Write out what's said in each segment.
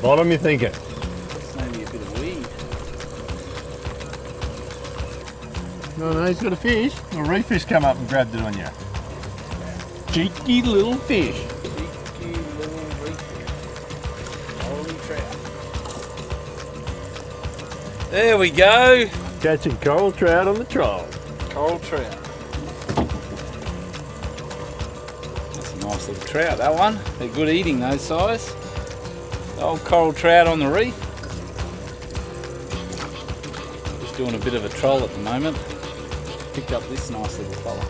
bottom, you thinking? Maybe a bit of weed. No, he's got a fish. A reef fish come up and grabbed it on you. Cheeky little fish. Cheeky little reef fish. Holy trout. There we go. Catching coral trout on the trawl. Coral trout. That's a nice little trout, that one. They're good eating, those size. Old coral trout on the reef. Just doing a bit of a troll at the moment. Picked up this nice little fella.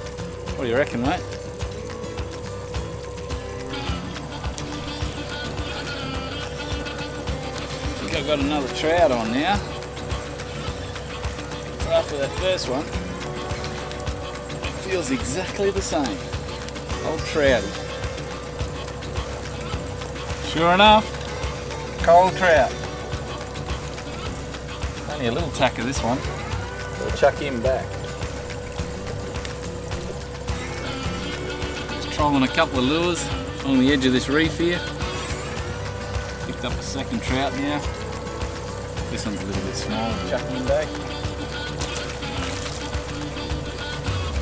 What do you reckon, mate? I think I've got another trout on now. So after that first one, feels exactly the same. Old trouty. Sure enough, coral trout. Only a little tack of this one. We'll chuck him back. Just trolling a couple of lures on the edge of this reef here. Picked up a second trout now. This one's a little bit small. Chuck him back.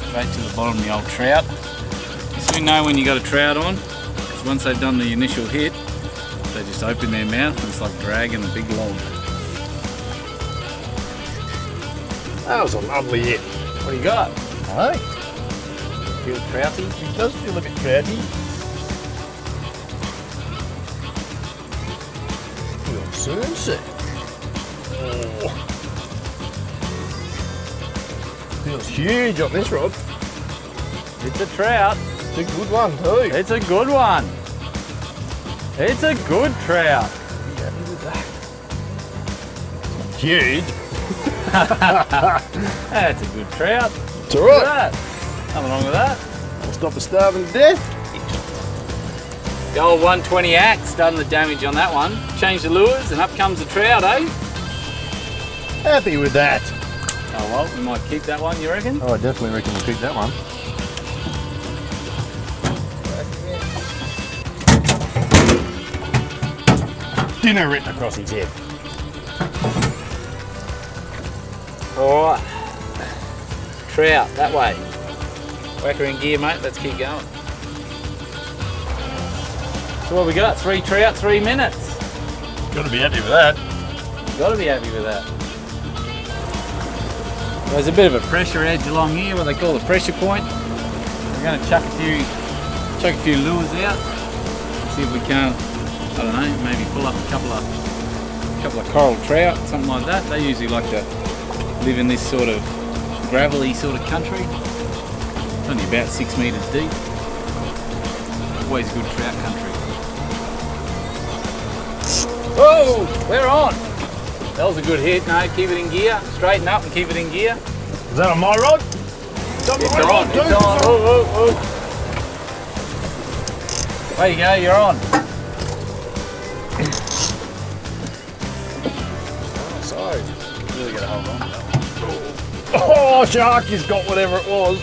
Straight to the bottom of the old trout. You soon know when you got a trout on, because once they've done the initial hit, they just open their mouth and it's like dragging a big log. That was a lovely hit. What do you got? Hey, Feel trouty? it does feel a bit trouty. We'll soon see. Oh. Feels huge on this rod. It's a trout. It's a good one too. It's a good one. It's a good trout. Be happy with that. Huge. That's a good trout. It's all Look right. at that. Nothing wrong with that. I'll stop us starving to death. The old 120 axe done the damage on that one. Change the lures and up comes the trout, eh? Happy with that. Oh well, we might keep that one, you reckon? Oh, I definitely reckon we'll keep that one. Dinner written across his head. Alright. Trout, that way. Whacker in gear, mate. Let's keep going. So what we got? 3 trout, 3 minutes. Got to be happy with that. Got to be happy with that. There's a bit of a pressure edge along here, what they call the pressure point. We're going to chuck a few lures out. See if we can't, I don't know, maybe pull up a couple of coral trout, something like that. They usually like to live in this sort of gravelly sort of country. It's only about 6 metres deep. Always good trout country. Whoa, we're on. That was a good hit. No, keep it in gear. Straighten up and keep it in gear. Is that on my rod? It's on It's my on. rod too. It's on. Oh, oh, oh. There you go. You're on. Sorry. Really got to hold on to that one. Oh, Sharky's got whatever it was.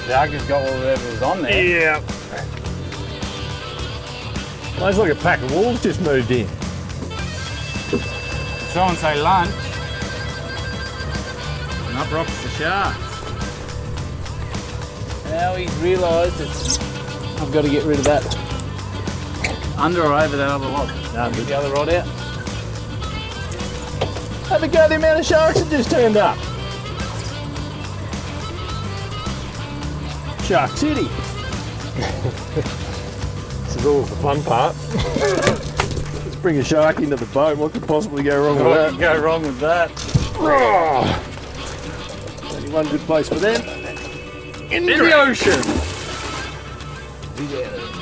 Doug has got whatever was on there. Yeah. Looks like a pack of wolves just moved in. Someone say lunch. And up rocks the sharks. Now he's realised I've got to get rid of that under or over that other log. No, Get the other rod out. have a go at the amount of sharks that just turned up. Shark City. This is always the fun part. Let's bring a shark into the boat. What could possibly go wrong with What that? could go wrong with that? Only one good place for them. In the ocean.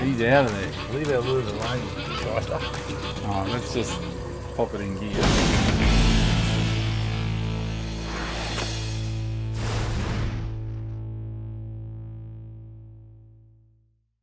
He's out of there. Leave our lures alone, Shyster. Alright, let's just pop it in gear.